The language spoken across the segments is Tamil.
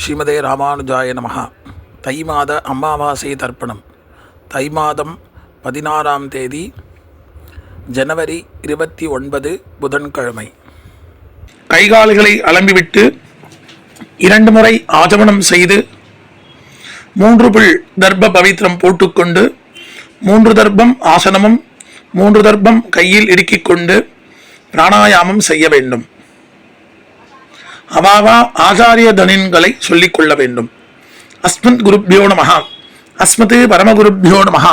ஸ்ரீமதே ராமானுஜாய நமஹ. தை மாத அமாவாசை தர்ப்பணம். தை மாதம் 16ஆம் தேதி ஜனவரி 29 புதன்கிழமை. கைகால்களை அலம்பிவிட்டு 2 முறை ஆஜமனம் செய்து 3 பிள் தர்ப்ப பவித்திரம் போட்டுக்கொண்டு 3 தர்ப்பம் ஆசனமும் 3 தர்ப்பம் கையில் இடுக்கிக் கொண்டு பிராணாயாமம் செய்ய வேண்டும். அவாவா ஆச்சாரிய தனின்களை சொல்லிக் கொள்ள வேண்டும். அஸ்மத் குருப்யோ நமஹ, அஸ்மத் பரமகுருப்யோ நமஹ,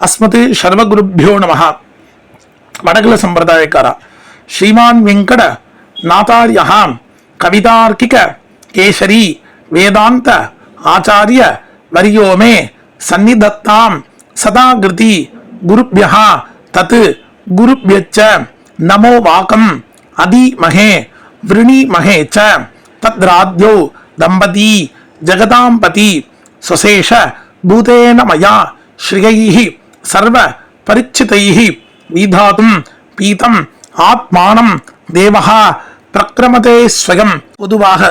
அஸ்மத் சர்வகுருப்யோ நமஹ. வடகுல சம்பிரதாயக்கார ஸ்ரீமான் வெங்கட நாதாரியா கவிதார்க்கிக கேசரி வேதாந்த ஆச்சாரிய வரியோமே சந்நிதத்தாம் சதாகிருதி குருப்யஹ தத் குருப்யச்ச நமோ வாகம் அதிமஹே விருணிமஹே ச தத்ராத்யோ தம்பதி ஜகதாம்பதி சுசேஷ பூதேன மயா ஸ்ரீயைஹி சர்வ பரிச்சிதைஹி விதாதும் பீதம் ஆத்மானம் தேவஹா பிரக்ரமதே ஸ்வயம். பொதுவாக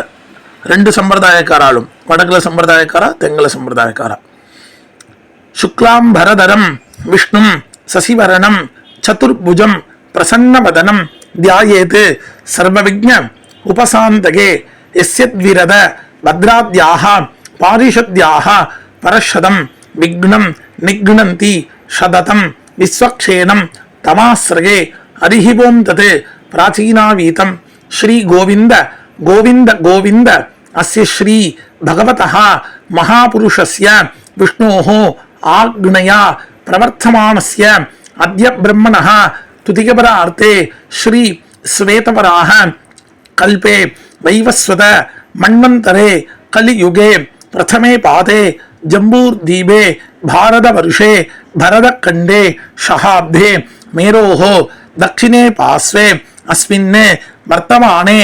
2 சம்பிரதாயக்காராலும், வடகுல சம்பிரதாயக்காரா தெங்கல சம்பிரதாயக்காரா, சுக்லாம்பரதரம் விஷ்ணும் சசிவரணம் சதுர்புஜம் பிரசன்னவதனம் தியாயேத் சர்வவிக்ஞ உபசாந்தகே யஸ்யத்விரத பத்ராத்யாஹ பாரிஷத்யாஹ பரஷதம் விக்னம் நிக்னந்தி சததம் விஸ்வக்ஷேனம் தமாஸ்ரயே அரிஹிவோம் தத் பிராச்சீனாவீதம் ஸ்ரீ கோவிந்த கோவிந்த கோவிந்த அஸ்ய ஸ்ரீ பகவதः மகாபுருஷஸ்ய விஷ்ணோः ஆக்ஞயா பிரவர்த்தமானஸ்ய அத்ய பிரம்மணः துதிகபரார்த்தே ஸ்ரீ ஸ்வேதவராஹ கல்பே வைவஸ்வத மன்வந்தரே கலியுகே பிரதமே பாதே ஜம்பூர்தீபே பாரதவர்ஷே பரதக்கண்டே ஷஹாப்தே மேரோஹ தக்ஷிணே பாஸ்வே அஸ்மின் வர்த்தமானே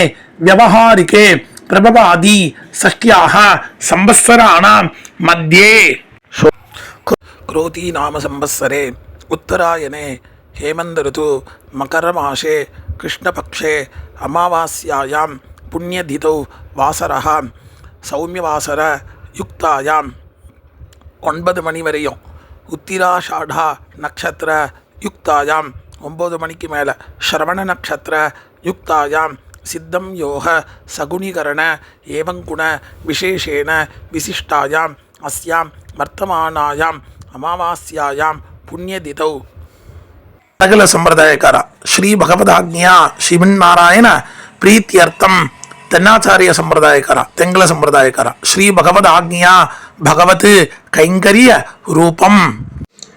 வியவஹாரிகே பிரபவாதி ஷஷ்ட்யாஹ சம்பத்சராணாம் மத்யே क्रोधी नाम संवत्सरे उत्तरायणे हेमंत ऋतु मकर मासे कृष्णपक्षे अमावास्यायां पुण्यतिथौ वासरः सौम्यवासर युक्तायां 9 மணி வரையும் உத்திராஷாடா நட்சத்திர யுக்தாயாம் 9 மணிக்கு மேலே ஸ்ரவண நட்சத்திர யுக்தாயாம் சித்தம் யோக சகுனிகரண ஏவங்குண விசேஷேன விசிஷ்டாயாம் அஸ்யாம் வர்த்தமானாயாம் அமாவாஸ்யாயாம் புண்ணியதிதௌ. சகல சம்பிரதாயக்கார ஸ்ரீ பகவதாக்ஞா ஸ்ரீமன்னாராயண பிரீத்தியர்த்தம் தென்னாச்சாரிய சம்பிரதாயக்கார தெங்கல சம்பிரதாயக்கார ஸ்ரீ பகவதாக்ஞா பகவத் கைங்கரிய ரூபம்.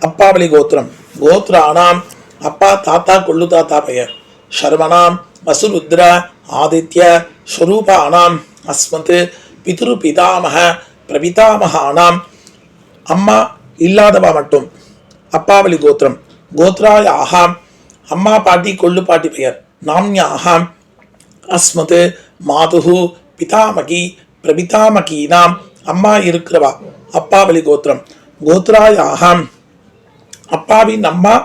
அப்பாவளி கோத்திரம். கோத்ராணாம் அப்பா தாத்தா கொள்ளு தாத்தா பெயர். சர்வணாம் வசுருத்ர ஆதித்ய ஸ்வரூபானாம் அஸ்மத் பிதுரு பிதாமக பிரபிதாமகானாம். அம்மா இல்லாதவா மட்டும் அப்பாவளி கோத்திரம். கோத்ராயாக அம்மா பாட்டி கொள்ளு பாட்டி பெயர். நாம்யாக அஸ்மத் மாதுஹு பிதாமகி பிரபிதாமகீனாம். அம்மா இருக்கிறவா அப்பாவளி கோத்திரம். கோத்ராயாக அப்பாவின் அம்மா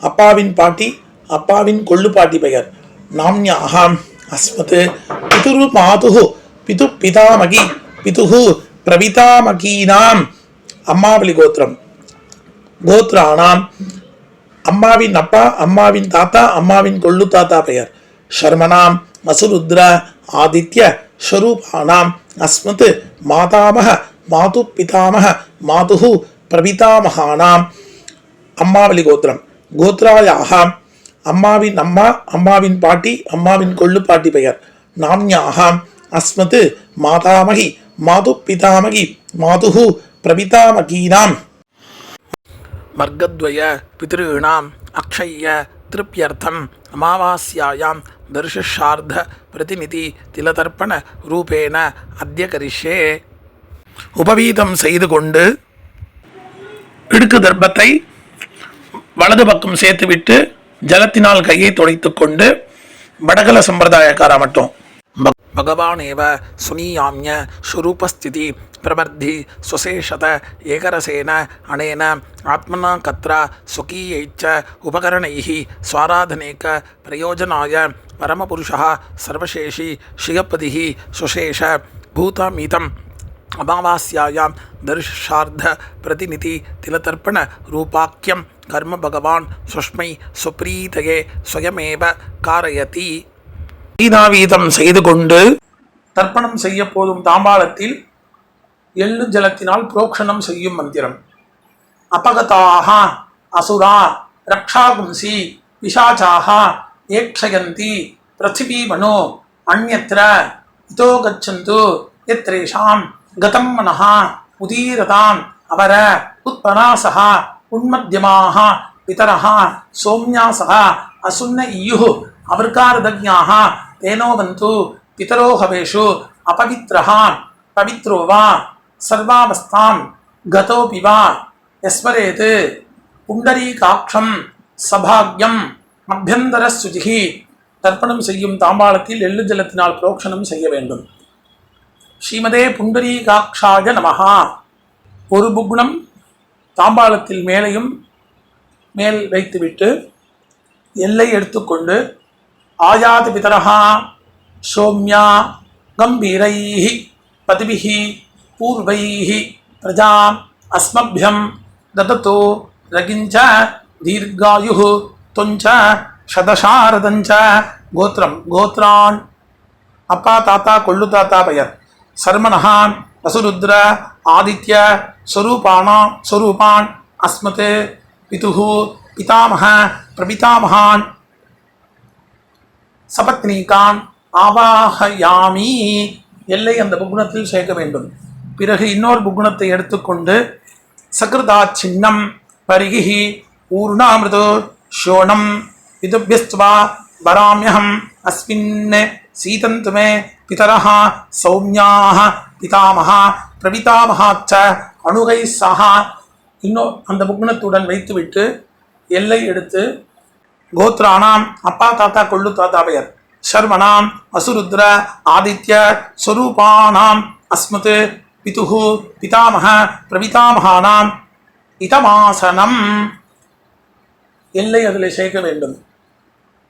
அப்பாவின் பாட்டி அப்பாவின் கொள்ளு பாட்டி பெயர். நாம்யாக அஸ்மத் பிதுரு மாதுஹு பிது பிதாமகி பிதுஹு பிரபிதாமகீனாம். அம்மாவளி கோத்திரம். கோத்ராணாம் அம்மாவின் அப்பா அம்மாவின் தாத்தா அம்மாவின் கொள்ளு தாத்தா பெயர். சர்மனாம் வசுருத்ர ஆதித்ய ஸ்வரூபானாம் அஸ்மத் மாதாமக மாது பிதாமக மாதுஹு பிரபிதாமகானாம். அம்மாவளி கோத்திரம். கோத்ராயாக அம்மாவின் அம்மா அம்மாவின் பாட்டி அம்மாவின் கொள்ளு பாட்டி பெயர். நாம்யாக அஸ்மத் மாதாமகி மாது பிதாமகி மாதுஹு பிரபிதாமகீனாம். மர்கத்வய பித்ருணாம் அக்ஷய திருப்யர்த்தம் அமாவாஸ்யாயாம் தர்ஷார்த்த பிரதிநிதி திலதர்ப்பண ரூபேண அத்ய கரிஷ்யே. உபவீதம் செய்து கொண்டு இடுக்கு தர்ப்பத்தை வலது பக்கம் சேர்த்துவிட்டு ஜலத்தினால் கையை துடைத்துக் கொண்டு வடகல சம்பிரதாயக்கார மட்டும் பகவானேவ சுனியாம்ய ஸ்வரூபஸ்திதி பிரபர்த்தி சுசேஷத ஏகரசேன அனேன ஆத்மனா கத்ரா சுகீயைச்ச உபகரணைஹ ஸ்வாராதனேக பிரயோஜனாய பரமபுருஷः சர்வசேஷி ஸ்ரீயப்பதிஹ சுசேஷ பூதமீதம் अमावास्यायां दर्शार्ध प्रतिनिधि तिलतर्पण रूपाख्यं कर्म भगवान् स्वस्मै सुप्रीतये स्वयमेव कारयति. வீதாவீதம் செய்து கொண்டு தர்ப்பணம் செய்ய போதும் தாம்பாளத்தில் எள்ளு ஜலத்தினால் புரோக்ஷணம் செய்யும் மந்திரம். அபகதாக அசுரா ரக்ஷாகும்சி பிசாசாக ஏக்ஷயந்தி பிருத்திவீமனோ அந்யத்ர இதோ கச்சந்து யத்ரேஷாம் கதம் மனஹ உதீரதாம் அவர உத்பராசஹ உன்மத்யமாஹ பிதரஹ சோம்யாசஹ அசுன்ன இயுஹு அவர்காரதஜ்ஞாஹ தேனோவந்து பிதரோ ஹவேஷு அபவித்ரஹ பவித்ரோ வா சர்வாவஸ்தாம் கதோபி வா யஸ்மரேத் புண்டரீகாட்சம் சபாக்யம் அபியந்தர சுஜிஹி. தர்ப்பணம் செய்யும் தாம்பாளத்தில் எள்ளு ஜலத்தினால் புரோக்ஷணம் செய்ய வேண்டும். ஸ்ரீமதே புண்டரீகாட்சாய நமஹா. ஒரு புக்னம் தாம்பாளத்தில் மேலையும் மேல் வைத்துவிட்டு எல்லை எடுத்துக்கொண்டு ஆயாதி பிதரஹா சோம்யா கம்பீரைஹி பதிபிஹி பூர்வைஹி பிரஜாம் அஸ்மப்யம் தததோ ரகிஞ்ச தீர்காயுஹு தொஞ்ச சதசாரதஞ்ச. கோத்திரம் கோத்ரான் அப்பா தாத்தா கொள்ளு தாத்தா பெயர். சர்மணஹா வசுருத்ர ஆதித்ய ஸ்வரூபான் அஸ்மத் பிதுஹு பிதாமஹ பிரபிதாமஹான் சபத்னீகான் ஆவாஹயாமி. எல்லை அந்த புகுணத்தில் சேர்க்க வேண்டும். பிறகு இன்னொரு புகுணத்தை எடுத்துக்கொண்டு சகிருதா சின்னம் பரிகிஹி ஊர்ணாமிருதோ ஷோணம் விதுபியஸ்துவா வராம்யஹம் அஸ்மின் சீதந்துமே பிதரஹ சௌம்யாஹ பிதாமஹ பிரபிதாமஹாச்ச அணுகை சஹா. இன்னும் அந்த புக்னத்துடன் வைத்துவிட்டு எல்லை எடுத்து கோத்ரானாம் அப்பா தாத்தா கொள்ளு தாத்தா பெயர். சர்மணாம் அசுருத்ர ஆதித்ய ஸ்வரூபானாம் அஸ்மத் பிதுஹு பிதாமஹ பிரபிதாமஹானாம் இதமாசனம். எல்லை அதில் சேர்க்க வேண்டும்.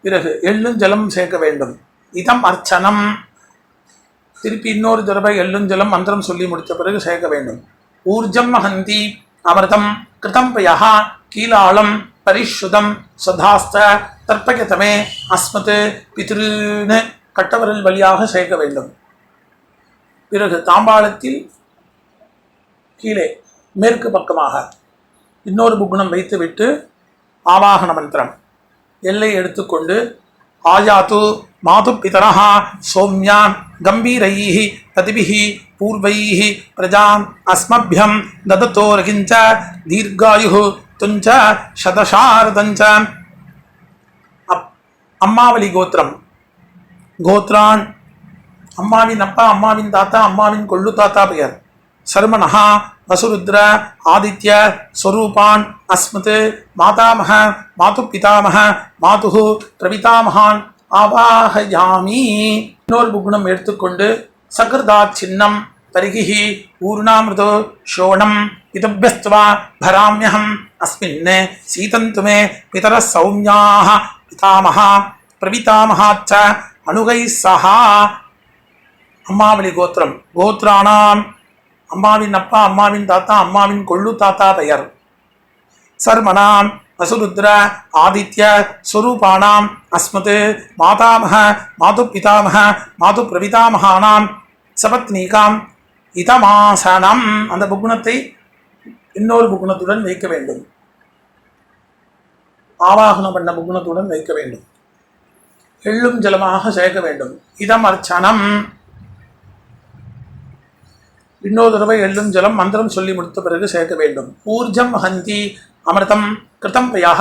பிறகு எள்ளும் ஜலம் சேர்க்க வேண்டும். இதம் அர்ச்சனம். திருப்பி இன்னொரு தடவை எள்ளும் ஜலம் மந்திரம் சொல்லி முடித்த பிறகு சேர்க்க வேண்டும். ஊர்ஜம் மகந்தி அமிர்தம் கிருதம் பயா கீலாளம் பரிஷுதம் சதாஸ்த தர்ப்பகதமே அஸ்மத் பித்ருன்னு கட்டவரல் வழியாக சேர்க்க வேண்டும். பிறகு தாம்பாளத்தில் கீழே மேற்கு பக்கமாக இன்னொரு புக்னம் வைத்துவிட்டு ஆவாகன மந்திரம் எல்லை எடுத்துக்கொண்டு ஆயாத்து மாது பிதரஹா சோம்யான் கம்பீரைஹி பதிபிஹி பூர்வைஹி பிரஜாம் அஸ்மப்யம் தததோ ரகிஞ்ச தீர்காயுஹு துஞ்ச சதசாரதஞ்ச. அம்மாவளி கோத்திரம் கோத்ரான் அம்மாவின் அப்பா அம்மாவின் தாத்தா அம்மாவின் கொள்ளு தாத்தா பெயர். சர்மணஹா வசுருத்ர ஆதித்ய ஸ்வரூபான் அஸ்மத் மாதாமஹ மாது பிதாமஹ மாதுஹு பிரபிதாமஹான் ஆவாஹயாமி. இன்னொரு புகுணம் எடுத்துக்கொண்டு சகிருதா சின்னம் பரிகிஹி ஊர்ணாமிருதோ ஷோணம் இதபியஸ்துவா பராம்யஹம் அஸ்மின் சீதந்துமே பிதர சௌம்யாஹ பிதாமஹ பிரபிதாமஹாச்ச அணுகை சஹா. அம்மாவளி கோத்திரம் கோத்ரானாம் அம்மாவின் அப்பா அம்மாவின் தாத்தா அம்மாவின் கொள்ளு தாத்தா பெயர். சர்மணாம் வசுருத்ர ஆதித்ய ஸ்வரூபானாம் அஸ்மத் மாதாமஹ மாது பிதாமஹ மாது பிரபிதாமஹானாம் சபத்னீகாம் இதமாசனம். அந்த புகுணத்தை இன்னொரு புகுணத்துடன் வைக்க வேண்டும். ஆவாகனம் பண்ண புகுணத்துடன் வைக்க வேண்டும். எள்ளும் ஜலமாக சேர்க்க வேண்டும். இதம் அர்ச்சனம். இன்னொரு தடவை எள்ளும் ஜலம் மந்திரம் சொல்லி முடித்த பிறகு சேர்க்க வேண்டும். ஊர்ஜம் வஹந்தி அமிர்தம் கிருதம் பயா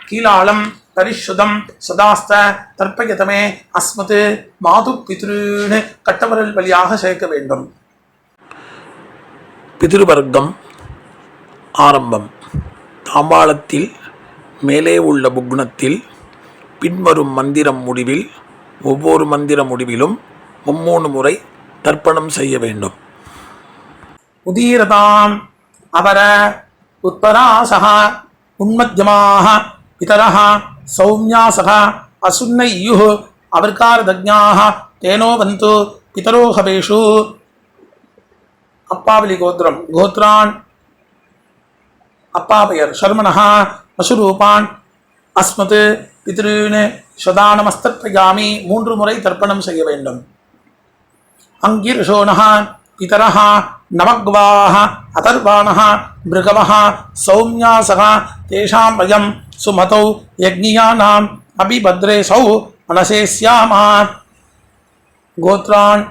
கீலாளம் பரிஷுதம் சதாஸ்த தர்ப்பயதமே அஸ்மத் மாது பித்ருன்னு கட்டவரல் வழியாக சேர்க்க வேண்டும். பிதிருவர்க்கம் ஆரம்பம். தாம்பாளத்தில் மேலே உள்ள புக்னத்தில் பின்வரும் மந்திரம் முடிவில் ஒவ்வொரு மந்திர முடிவிலும் 3 முறை தர்ப்பணம் செய்ய வேண்டும். உதீரதாம் அவர உத்பராசஹ உன்மத்யமாஹ பிதரஹ சௌம்யாசஹ அசுன்ன இயுஹு அவர்காரதஜ்ஞாஹ தேனோ வந்து பிதரோ ஹவேஷு. அப்பாவலி கோத்திரம் கோத்ரான் அப்பா பெயர் சர்மணஹ வசுரூபான் அஸ்மத் பித்ருன் சதானமஸ்தர்ப்பயாமி 3 முறை தர்ப்பணம் செய்ய வேண்டும். அங்கிர்ஷோணஹ பிதரஹ நவக்வாஹ அதர்வாணஹ மிருகவஹ சௌம்யாசஹ தேஷாம் வயம் சுமதௌ யக்ஞியானாம் அபிபத்ரேசௌ மனசேஸ்யாமா. கோத்ரான்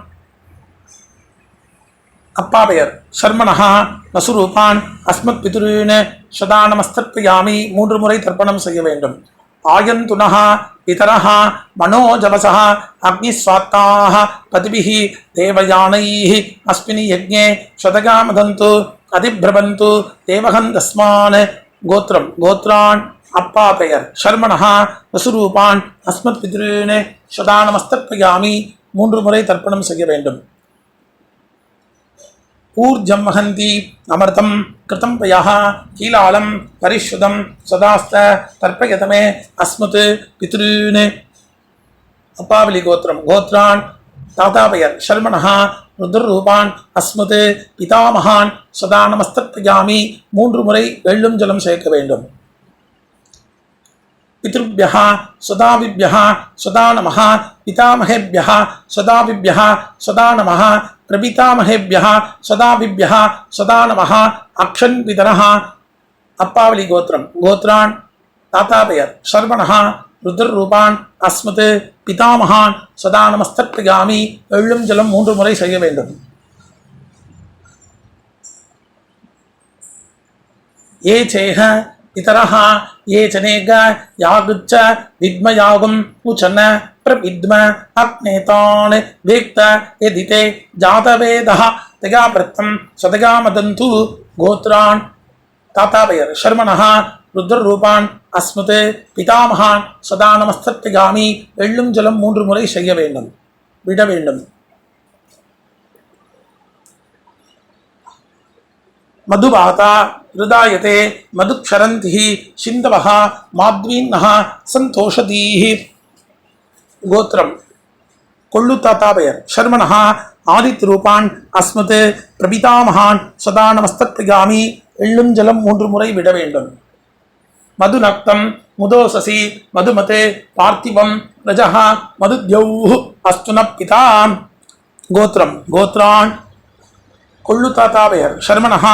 அப்பா பெயர் சர்மணஹ வசுரூபான் அஸ்மத் பித்ருன் சதானமஸ்தர்ப்பயாமி 3 முறை தர்ப்பணம் செய்ய வேண்டும். ஆயந்துனஹ பிதரஹ மனோஜவசஹ அக்னிஸ்வாத்தாஹ பதிபிஹி தேவயானைஹி அஸ்மினி யஜ்ஞே சதகாமதந்து அதிப்ரபந்து தேவகந்தஸ்மான். கோத்ரம் கோத்ரான் அப்பா பெயர் சர்மணஹ வசுரூபான் அஸ்மத் பித்ருன் சதானமஸ்தர்ப்பயாமி 3 முறை தர்ப்பணம் செய்ய வேண்டும். ஊர்ஜம் வஹந்தி அமிர்தம் கிருதம் பயः கீலாலம் பரிஷுதம் சதாஸ்த தர்ப்பயதமே அஸ்மத் பித்ருன். அப்பாவலி கோத்திரம் கோத்ரான் தாத்தா பெயர் சர்மணஹ ருத்ரரூபான் அஸ்மத் பிதாமகான் சதானமஸ்தர்ப்பயாமி 3 முறை வெள்ளும் ஜலம் சேர்க்க வேண்டும். பித்ருभ्यः சதாவிभ्यः சதா நமः பிதாமகேभ्यः சதாவிभ्यः சதா நமः பிரபிதாமகேभ्यः சதாவிभ्यः சதா நமः அக்ஷன் பிதரः. அப்பாவலி கோத்திரம் கோத்ரான் தாத்தா பெயர் சர்வணஹ ருத்ரரூபான் அஸ்மத் பிதாமகான் சதானமஸ்தர்ப்பயாமி வெள்ளும் ஜலம் 3 முறை செய்ய வேண்டும். ஏ சேஹ பிதரஹ ये चनेग यागुच्च विद्मयागुं उचन प्रविद्म अग्नेतान् वेक्त यदिते जातवेदः तगाप्रत्तं सदगामदन्तु. गोत्रान् ताता பெயர் शर्मणः रुद्ररूपान् अस्मत् पितामहान् सदानमस्तर्पयामि வெள்ளும் ஜலம் 3 முறை செய்ய வேண்டும் விட வேண்டும். மதுபாதா ஹிருதாயதே மதுக்ஷரந்திஹி சிந்தவஹ மாத்வீன்னஹ சந்தோஷதீஹி. கோத்திரம் கொள்ளு தாத்தா பெயர் சர்மணஹ ஆதித்ரூபான் அஸ்மத் பிரபிதாமகான் சதானமஸ்தர்ப்பயாமி வெள்ளும் ஜலம் 3 முறை விட வேண்டும். மதுநக்தம் முதோசசி மதுமதே பார்த்திவம் ரஜஹ மதுத்யௌஹ் அஸ்துன பிதா. கோத்திரம் கோத்ரான் கொள்ளு தாத்தா பெயர் சர்மணஹ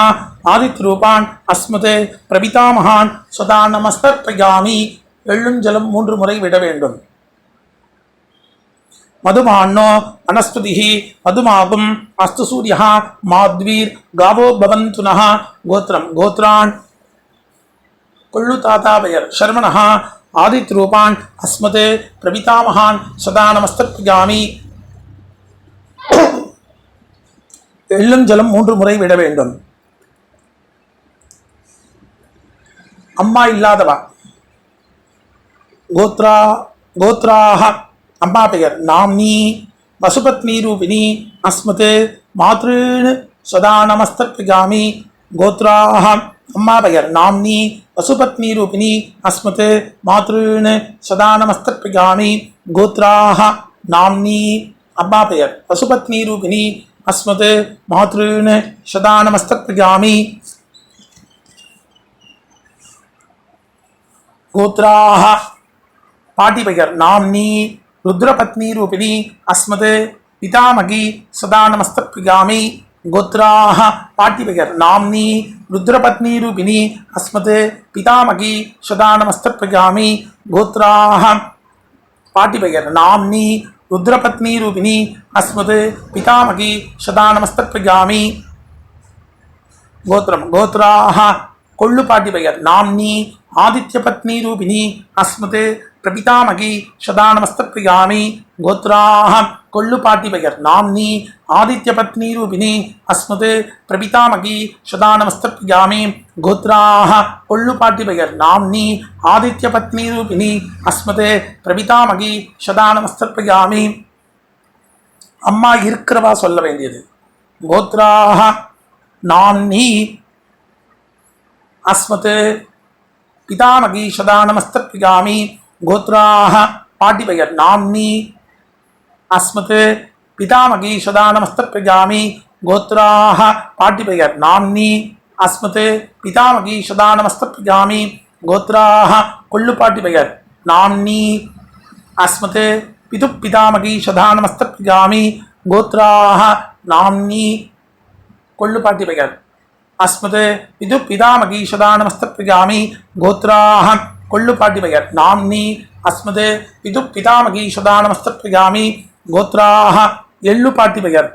ஆதித்ரூபான் அஸ்மத் பிரபிதாமகான் சதானமஸ்தர்ப்பயாமி வெள்ளும் ஜலம் 3 முறை விட வேண்டும். மதுமான்னோ வனஸ்பதிஹி மதுமாகும் அஸ்து சூரியஹ மாத்வீர் காவோ பவந்துனஹ. கோத்திரம் கோத்ரான் கொள்ளு தாத்தா பெயர் சர்மணஹ ஆதித்ரூபான் அஸ்மத் பிரபிதாமகான் சதானமஸ்தர்ப்பயாமி வெள்ளும் ஜலம் 3 முறை விட வேண்டும். அம்மா இல்லாதவா கோத்ராஹ அம்மா பெயர் நாம்னி வசுபத்னி ரூபிணி அஸ்மத் மாத்ருன் சதானமஸ்தர்ப்பயாமி. கோத்ராஹ அம்மா பெயர் நாம்னி வசுபத்னி ரூபிணி அஸ்மத் மாத்ருன் சதானமஸ்தர்ப்பயாமி. கோத்ராஹ நாம்னி அம்மா பெயர் வசுபத்னி ரூபிணி அஸ்மத் மாத்ருன் சதானமஸ்தர்ப்பயாமி. கோத்ராஹ பாட்டி பெயர் நாம்னி ருத்ரபத்னி ரூபிணி அஸ்மத் பிதாமகி சதானமஸ்தர்ப்பயாமி. கோத்ராஹ பாட்டி பெயர் நாம்னி ருத்ரபத்னி ரூபிணி அஸ்மத் பிதாமகி சதானமஸ்தர்ப்பயாமி. கோத்ராஹ பாட்டி பெயர் நாம்னி ருத்ரபத்னி ரூபிணி அஸ்மத் பிதாமகி சதானமஸ்தர்ப்பயாமி. கோத்திரம் கோத்ராஹ கொள்ளு பாட்டி பெயர் நாம்னி ஆதித்யபத்னி ரூபிணி அஸ்மத் பிரபிதாமகி சதானமஸ்தர்ப்பயாமி. கோத்ராஹ கொள்ளு பாட்டி பெயர் நாம்னி ஆதித்யபத்னி ரூபிணி அஸ்மத் பிரபிதாமகி சதானமஸ்தர்ப்பயாமி. கோத்ராஹ கொள்ளு பாட்டி பெயர் நாம்னி ஆதித்யபத்னி ரூபிணி அஸ்மத் பிரபிதாமகி சதானமஸ்தர்ப்பயாமி. அம்மா இருக்கிறவா சொல்ல வேண்டியது. கோத்ராஹ நாம்னி அஸ்மத் பிதாமகி சதானமஸ்தர்ப்பயாமி. கோத்ராஹ பாட்டி பெயர் நாம்னி அஸ்மத் பிதாமகி சதானமஸ்தர்ப்பயாமி. கோத்ராஹ பாட்டி பெயர் நாம்னி அஸ்மத் பிதாமகி சதா நமஸ்தப்யாமி கோத்ராஹ கொள்ளு பாட்டி பெயர் நாம்னி அஸ்மத் பிது பிதாமகி சதா நமஸ்தப்யாமி கோத்ராஹ நாம்னி கொள்ளு பாட்டி பெயர் அஸ்மத் பிது பிதாமகி சதா நமஸ்தப்யாமி கோத்ராஹ கொள்ளு பாட்டி பெயர் நாம்னி அஸ்மத் பிது பிதாமகி சதா நமஸ்தப்யாமி கோத்ராஹ எள்ளு பாட்டி பெயர்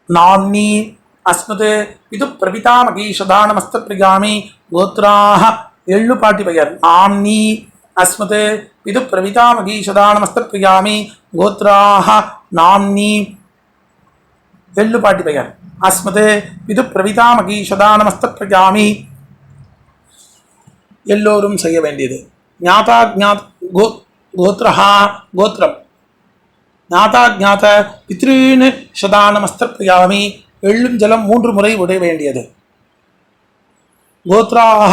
நாம்னி அஸ்மத் பிது பிரபிதாமகி சதா நமஸ்தப்யாமி கோத்ராஹ எள்ளு பாட்டி பெயர் நாம்னி அஸ்மத் பிது பிரபிதாமகி சதா நமஸ்தப்யாமி கோத்ராஹ நாம்னி எள்ளு பாட்டி பெயர் அஸ்மத் பிது பிரபிதாமகி சதா நமஸ்தப்யாமி எல்லோரும் செய்ய வேண்டியது ஞாதா ஞாத் கோத்ரஹா கோத்ரம் ஞாதா ஞாத பித்ருன் சதா நமஸ்தப்யாமி எள்ளும் ஜலம் 3 முறை விட வேண்டியது கோத்ராஹ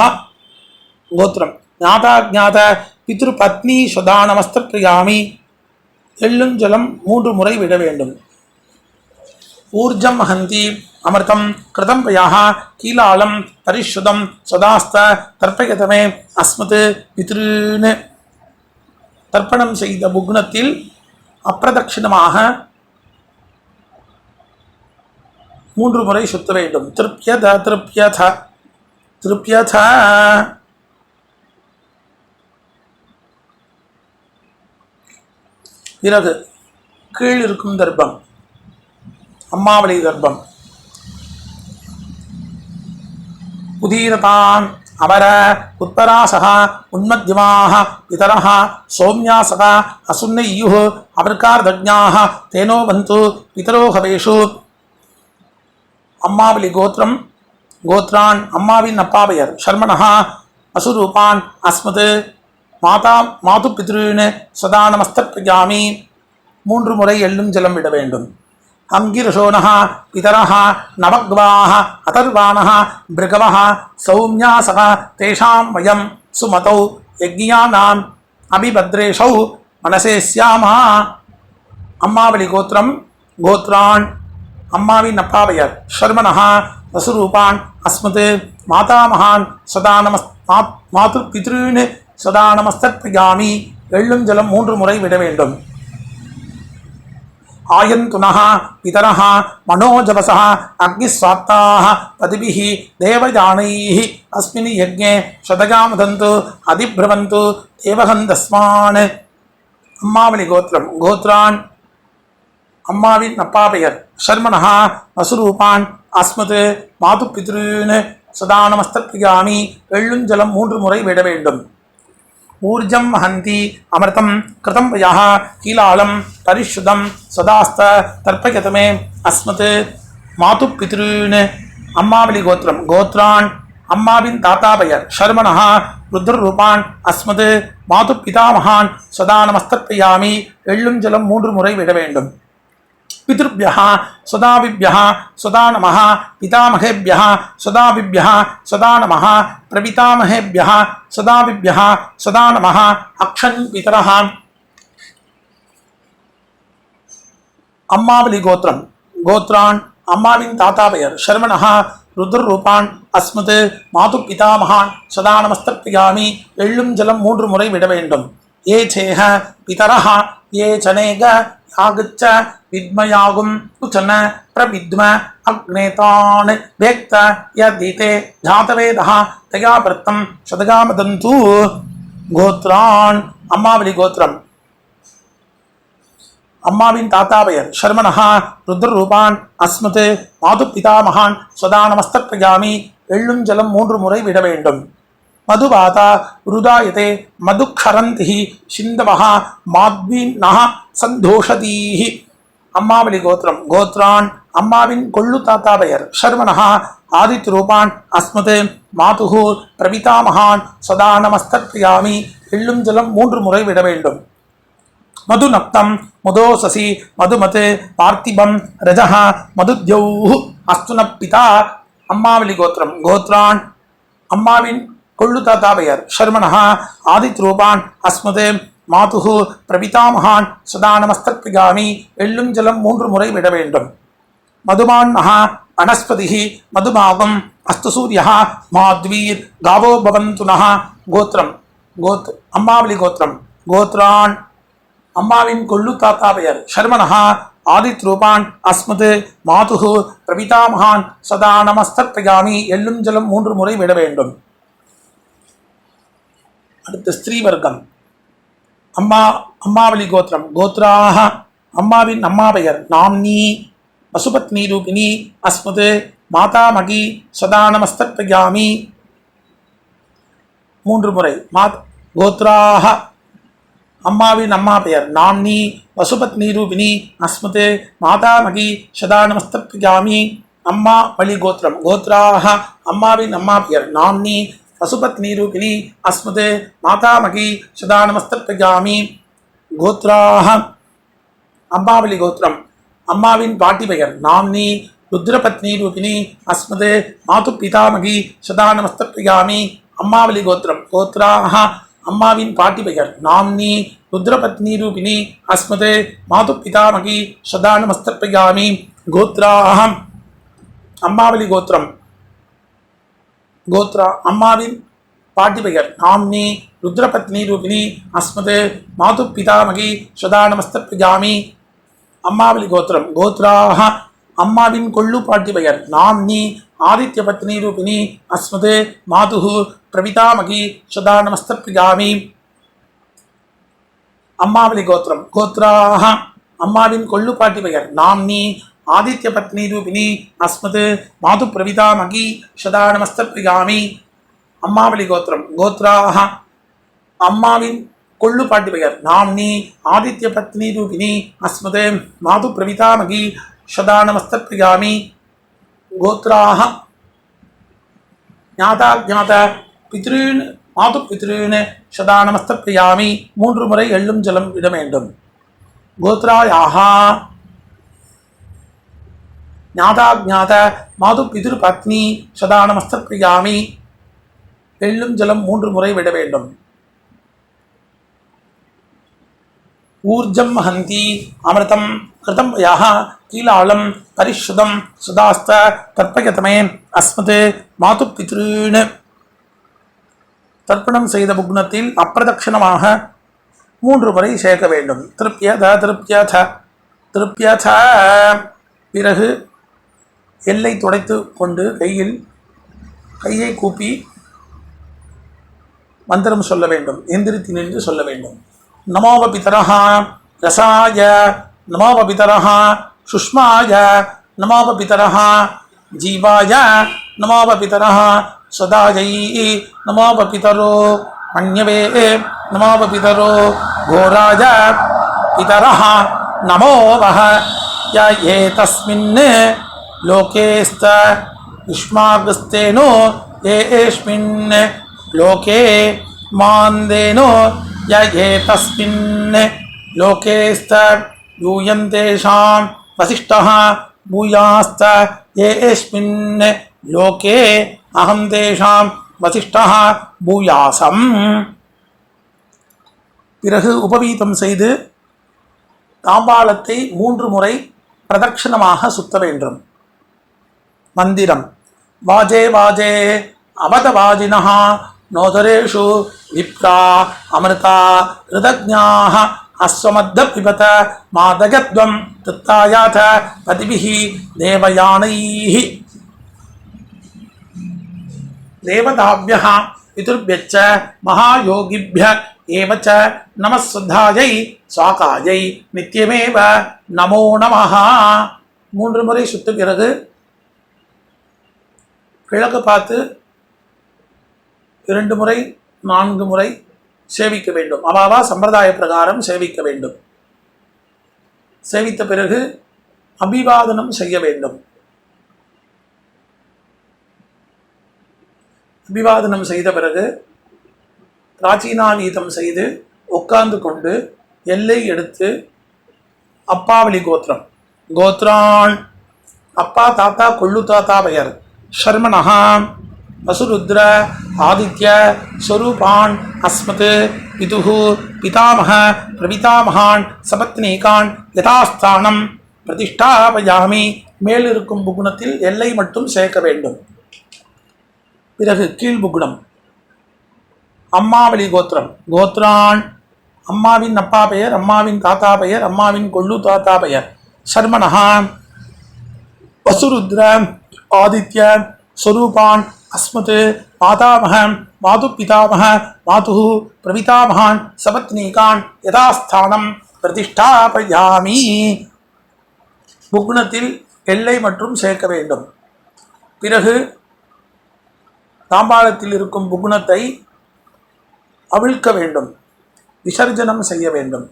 கோத்ரம் ஞாதா ஞாத பித்ரு பத்னி சதா நமஸ்தப்யாமி எள்ளும் ஜலம் 3 முறை விட வேண்டும் ஊர்ஜம் ஹந்தி அமிர்தம் கிருதம் பயாஹ கீலாலம் பரிஷுதம் சதாஸ்த தர்ப்பயதமே அஸ்மத் பித்ருன் தர்ப்பணம் செய்த புக்னத்தில் அப்பிரதட்சிணமாக 3 முறை சுத்த வேண்டும் திருப்யத திருப்யத திருப்யத பிறகு கீழ் இருக்கும் தர்ப்பம் அம்மாவளி தர்ப்பம் உதீரதான் அமர உத்பராசக உன்மத்யமாக பிதரः சௌம்யாசக அசுன்னையுः அபர்கார்தஜ்ஞாः தேனோ பந்து பிதரோ ஹவேஷு அம்மாவளி கோத்திரம் கோத்ரான் அம்மாவின் அப்பா பெயர் சர்மணः அசுரூபான் அஸ்மத் மாதா மாது பித்ருன் சதா நமஸ்தப்யாமி 3 முறை எள்ளும் ஜலம் விட வேண்டும் அங்கிரசோனः பிதரः நவக்வாः அதர்வாணः பிருகவः சௌம்யாசக தேஷாம் வயம் சுமதௌ யக்ஞானாம் அபிபத்ரேஷௌ மனசே ஸ்யாமா அம்மாவளி கோத்திரம் கோத்ரான் அம்மாவின் அப்பா பெயர் சர்மணः வசுரூபான் அஸ்மத் மாதாமகான் சதா மாது பித்ருன் சதா நமஸ்தப்யாமி எள்ளும் ஜலம் 3 முறை விட வேண்டும் ஆயந்துனः பிதரः மனோஜவசः அக்னிஸ்வாத்தாः பதிபிः தேவயானைः அஸ்மின் யஜ்ஞே சதகாமதந்து அதிப்ரவந்து தேவகந்தஸ்மான் அம்மாவளி கோத்திரம் கோத்ரான் அம்மாவின் அப்பா பெயர் சர்மணः வசுரூபான் அஸ்மத் மாது பித்ருன் சதா நமஸ்தப்யாமி எள்ளும் ஜலம் 3 முறை விட வேண்டும் ஊர்ஜம் ஹந்தி அமிர்தம் கிருதம் பயாஹ கீலாலம் பரிஷுதம் சதாஸ்த தர்ப்பயதமே அஸ்மத் மாது பித்ருன் அம்மாவளி கோத்திரம் கோத்ரான் அம்மாவின் தாத்தா பெயர் சர்மணः ருத்ரரூபான் அஸ்மத் மாது பிதாமகான் சதா நமஸ்தப்யாமி எள்ளும் ஜலம் 3 முறை விட வேண்டும் பித்ருभ्यः சதாவிभ्यः சதா நமः பிதாமகேभ्यः சதாவிभ्यः சதா நமः பிரபிதாமகேभ्यः சதாவிभ्यः சதா நமः அக்ஷன் பிதரः அம்மாவளி கோத்திரம் கோத்ரான் அம்மாவின் தாத்தா பெயர் சர்மணः ருத்ரரூபான் அஸ்மத் மாது பிதாமகான் சதா நமஸ்தப்யாமி எள்ளும் ஜலம் 3 முறை விட வேண்டும் ஏ சேஹ பிதரः ஏ சனேக யாகச்ச வித்மயாகும் உச்சன பிரவித்ம அக்னேதான் வேக்த யதிதே ஜாதவேதः தயா பிரத்தம் சதகாமதந்து கோத்ரான் அம்மாவளி கோத்திரம் அம்மாவின் தாத்தா பெயர் சர்மணः ருத்ரரூபான் அஸ்மத் மாது பிதாமகான் சதா நமஸ்தப்யாமி எள்ளும் ஜலம் 3 முறை விட வேண்டும் மதுவாதா ருதாயதே மதுக்ஷரந்தி சிந்தவः மாத்வீனः சந்தோஷதீஹி அம்மாவளி கோத்திரம் கோத்ரான் அம்மாவின் கொள்ளு தாத்தா பெயர் சர்மணः ஆதித்யரூபான் அஸ்மத் மாதுஹு பிரபிதாமகான் சதா நமஸ்தப்யாமி எள்ளும் ஜலம் 3 முறை விட வேண்டும் மதுநக்தம் மதோசசி மதுமத் பார்த்திபம் ரஜः மதுத்யௌஹ் அஸ்துன பிதா அம்மாவளி கோத்திரம் கோத்ரான் அம்மாவின் கொள்ளு தாத்தா பெயர் சர்மணः ஆதித்யரூபான் அஸ்மத் மாதுஹு பிரபிதாமகான் சதா நமஸ்தர்ப்பயாமி. எள்ளும் ஜலம் 3 முறை விட வேண்டும். மதுமான் மகா வனஸ்பதிஹி மதுமாகம் அஸ்து சூரியः மாத்வீர் காவோ பவந்து நः. கோத்திரம் அம்மாவளி கோத்திரம். கோத்ரான் அம்மாவின் கொள்ளு தாத்தா பெயர். சர்மனஹா ஆதித் ரூபான் அஸ்மது மாதுஹு பிரபிதாமகான் சதா நமஸ்தர்ப்பயாமி. எள்ளும் ஜலம் 3 முறை விட வேண்டும். அடுத்து ஸ்திரீ வர்க்கம். அம்மாவளி கோத்திரம். கோத்ராஹ அம்மாவின் அம்மா பெயர். நாம்னி பசுபத்னி ரூபிணி அஸ்மது மாதாமகி சதா நமஸ்தர்ப்பயாமி. 3 முறை. கோத்ராஹ அம்மாவின் அம்மா பெயர். நாம்னி பசுபத்னி ரூபிணி அஸ்மது மாதாமகி சதா நமஸ்தர்ப்பயாமி. அம்மா வழி கோத்திரம். கோத்ராஹ அம்மாவின் அம்மா பெயர். நாம்னி பசுபத்னி ரூபிணி அஸ்மது மாதாமகி சதா நமஸ்தர்ப்பயாமி. கோத்ராஹ அம்மாவளி கோத்திரம். அம்மாவின் பாட்டி பெயர். நாம்னி ருத்ரபத்னி ரூபிணி அஸ்மது மாது பிதாமகி சதா நமஸ்தர்ப்பயாமி. அம்மாவளி கோத்திரம். கோத்ராஹ அம்மாவின் பாட்டி பெயர். நாம்னி ருத்ரபத்னி ரூபிணி அஸ்மது மாது பிதாமகி சதா நமஸ்தர்ப்பயாமி. கோத்ராஹ அம்மாவளி கோத்திரம். அம்மாவின் பாட்டி பெயர். நாம்னி ருத்ரபத்னி ரூபிணி அஸ்மது மாது பிதாமகி சதா நமஸ்தர்ப்பயாமி. அம்மாவளி கோத்திரம். கோத்ராஹ அம்மாவின் கொள்ளு பாட்டி பெயர். நாம்னி ஆதித்ய பத்னி ரூபிணி அஸ்மது மாதுஹு பிரபிதாமகி சதா நமஸ்தர்ப்பயாமி. அம்மாவளி கோத்திரம். கோத்ராஹ அம்மாவின் கொள்ளு பாட்டி பெயர். நாம்னி ஆதித்ய பத்னி ரூபிணி அஸ்மது மாது பிரபிதாமகி சதா நமஸ்தர்ப்பயாமி. அம்மாவளி கோத்திரம். கோத்ராஹ அம்மாவின் கொள்ளு பாட்டி பெயர். நாம்னி ஆதித்ய பத்னி ரூபிணி அஸ்மது மாது பிரபிதாமகி சதா நமஸ்தர்ப்பயாமி. கோத்ராஹ ஞாதா பித்ருன் மாது பித்ருன் சதா நமஸ்தர்ப்பயாமி. 3 முறை எள்ளும் ஜலம் விட வேண்டும். கோத்ராயாஹ ஞாதா மாது பிதுர் பத்னி சதா நமஸ்தர்ப்பயாமி. எள்ளும் ஜலம் 3 முறை விட வேண்டும். ஊர்ஜம் ஹந்தி அமிர்தம் கிருதம் யஹ கீலாலம் பரிஷுதம் சுதாஸ்த தர்ப்பயதமே அஸ்மது மாது பித்ருன். தர்ப்பணம் செய்த புக்னத்தில் அப்பிரதட்சணமாக 3 முறை சேர்க்க வேண்டும். திருப்யத. பிறகு எல்லை துடைத்து கொண்டு கையை கூப்பி மந்திரம் சொல்ல வேண்டும். எந்திரித்து நின்று சொல்ல வேண்டும். நமோவ பிதரஹ ரசாய நமோவ பிதரஹ சுஷ்மாய நமோவ பிதரஹ ஜீவாய நமோவ பிதரஹ சதாயை நமோவ பிதரோ மன்யவே நமோவ பிதரோ கோராய பிதரஹ நமோவஹ ய ஏதஸ்மின் லோகேஸ்த யுஷ்மாகஸ்தேனோ ஏஸ்மின் லோகே மாந்தேனோ ய ஏதஸ்மின் லோகேஸ்த யூயந்தேஷாம் வசிஷ்டः பூயாஸ்த ஏஸ்மின் லோகே அஹம் தேஷாம் வசிஷ்டः பூயாசம். பிறகு உபவீதம் செய்து தாம்பாளத்தை 3 முறை பிரதட்சணமாக சுத்த வேண்டும். மந்திரம். வாஜே வாஜே அவதவாஜினः நோதரேஷு விப்ரா அமிர்தா ரிதஜ்ஞாः அஸ்வமத்த பிபத மாதகத்வம் தத்தாயாத பதிபிஹி தேவயானைஹி. தேவதாப்யः பிதுர்भ्यश्च மகாயோகிभ्य ஏவச்ச நமஸ்வத்தாயை ஸ்வாகாயை நித்யமேவ நமோ நமஹ. 3 முறை சுத்த பிறகு கிழக்கு பார்த்து 2 முறை 4 முறை சேவிக்க வேண்டும். அவாவா சம்பிரதாய பிரகாரம் சேவிக்க வேண்டும். சேவித்த பிறகு அபிவாதனம் செய்ய வேண்டும். அபிவாதனம் செய்த பிறகு பிராச்சீனாவீதம் செய்து உட்கார்ந்து கொண்டு எல்லை எடுத்து அப்பாவளி கோத்திரம். கோத்ரான் அப்பா தாத்தா கொள்ளு தாத்தா பெயர். சர்மனஹா வசுருத்ர ஆதித்ய ஸ்வரூபான் அஸ்மத் பிதுஹு பிதாமக பிரபிதாமகான் சபத்னீகான் யதாஸ்தானம் பிரதிஷ்டாபயாமி. மேலிருக்கும் புகுணத்தில் எல்லை மட்டும் சேர்க்க வேண்டும். பிறகு கீழ் புகுணம் அம்மாவளி கோத்திரம். கோத்ரான் அம்மாவின் அப்பா பெயர், அம்மாவின் தாத்தா பெயர், அம்மாவின் கொள்ளு தாத்தா பெயர். சர்மனஹா வசுருத்ர ஆதித்ய ஸ்வரூபான் அஸ்மத் மாதாமக மாது பிதாமக மாது பிரபிதாமகான் சபத்னீகான் யதாஸ்தானம் பிரதிஷ்டாபயாமி. புக்னத்தில் எல்லை மற்றும் சேர்க்க வேண்டும். பிறகு தாம்பாளத்தில் இருக்கும் புக்னத்தை அவிழ்க்க வேண்டும், விசர்ஜனம் செய்ய வேண்டும்.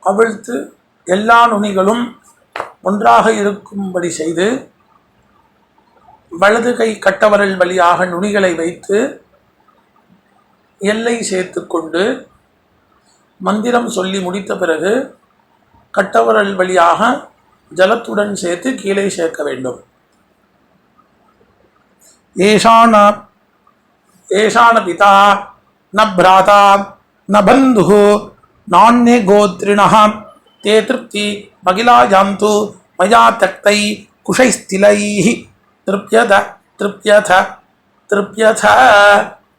அவிழ்த்து எல்லா நுனிகளும் ஒன்றாக இருக்கும்படி செய்து வலது கை கட்டவரல் வழியாக நுனிகளை வைத்து எல்லை சேர்த்து கொண்டு மந்திரம் சொல்லி முடித்த பிறகு கட்டவரல் வழியாக ஜலத்துடன் சேர்த்து கீழே சேர்க்க வேண்டும். ஏஷான பிதா ந பிராதா ந பந்து நான்யே கோத்ரிணः தே திருப்தி மகிலா ஜாந்து மயா தக்தை குஷைஸ்திலைः திருப்யத திருப்யத திருப்யத.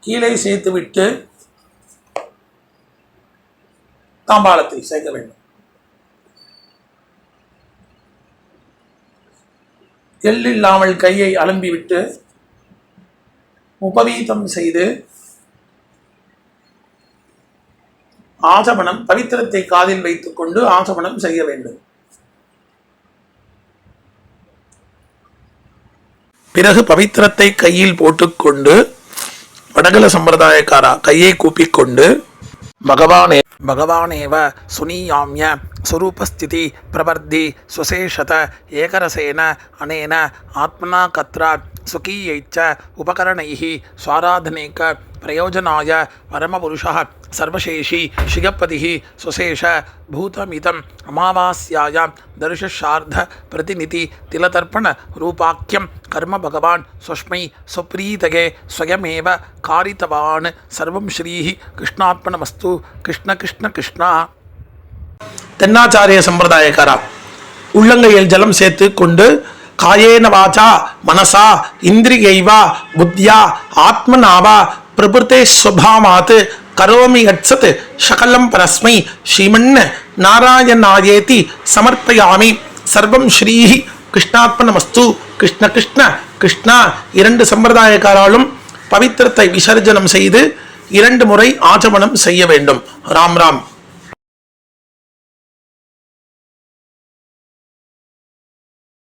கீழே சேர்த்துவிட்டு தாம்பாளத்தை சேர்க்க வேண்டும். எள்ளில்லாமல் கையை அலம்பிவிட்டு உபவீதம் செய்து ஆசமனம் பவித்திரத்தை காதில் வைத்துக் கொண்டு ஆசமனம் செய்ய வேண்டும். பிறகு பவித்திரத்தை கையில் போட்டுக்கொண்டு வடகல சம்பிரதாயக்காரா கையை கூப்பிக்கொண்டு பகவானேவ சுனீயாம்ய ஸ்வரூபஸ்திதி பிரவர்த்தி ஸ்வசேஷத ஏகரசேன அனேன ஆத்மனா கத்ரா சுகீயைச்ச உபகரணைः ஸ்வாராதனேக பிரயோஜனாய பரமபுருஷः சர்வசேஷி சிகப்பதிः ஸ்வசேஷ பூதமிதம் அமாவாஸ்யாயாம் தர்ஷார்த்த பிரதிநிதி திலதர்ப்பண ரூபாக்கியம் கர்ம பகவான் ஸ்வஸ்மை சுப்ரீதகே ஸ்வயமேவ காரித்தவான் சர்வம் ஸ்ரீஹி கிருஷ்ணார்ப்பணமஸ்து. கிருஷ்ண கிருஷ்ண கிருஷ்ணா. தென்னாச்சாரிய சம்பிரதாயக்காரா உள்ளங்கையில் ஜலம் சேர்த்து கொண்டு காயேன வாச்சா மனசா இந்திரியைவா புத்தியா ஆத்மனாவா பிரபுத்தே ஸ்வபாவாத் கரோமி யத்சத் சகலம் பரஸ்மை ஸ்ரீமன் நாராயணாயேதி சமர்ப்பயாமி. சர்வம் ஸ்ரீஹி கிருஷ்ணார்ப்பணமஸ்து. கிருஷ்ண கிருஷ்ண கிருஷ்ணா. இரண்டு சம்பிரதாயக்காராலும் பவித்திரத்தை விசர்ஜனம் செய்து 2 முறை ஆச்சமனம் செய்ய வேண்டும். ராம் ராம்.